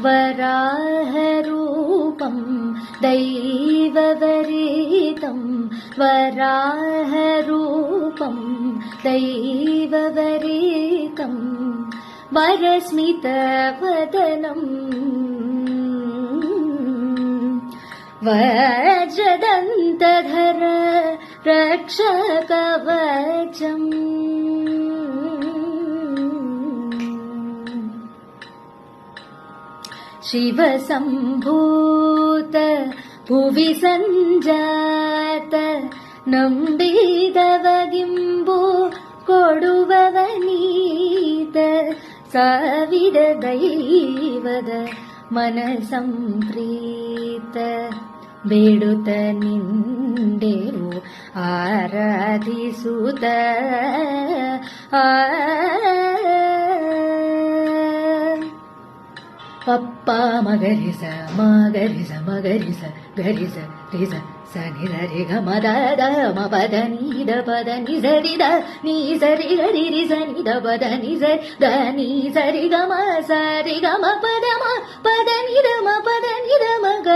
वराहरूपं दैववरितं वराहरूपं दैववरितं वरस्मितवदनम् वज्रदन्तधर रक्षकवचम् शिवसम्भूत भुवि सञ्जात ನಂಬಿದವಗಿಂಬು ಕೊಡುವವನೀತ ಸಾವಿದ ದೈವದ ಮನಸಂಪ್ರೀತ ಬೇಡುತ್ತ ನಿಂಡೆವು ಆರಾಧಿಸುತ್ತ ಪಪ್ಪ ಮಗರಿಸ ಮಗರಿಸ ಮಗರಿಸ ಗರಿಸ ರಿಸ ಸ ನಿಧರಿ ಗ ಮದ ದ ಮ ಪದ ನೀದ ಪದ ನಿಸರಿ ದ ನೀ ಸರಿ ಗರಿ ರಿ ಸ ನಿದ ಪದ ನಿಸರಿ ದ ನೀ ಸರಿ ಗ ಮ ಸರಿ ಗ ಮ ಪದ ನಿದ ಮ ಗ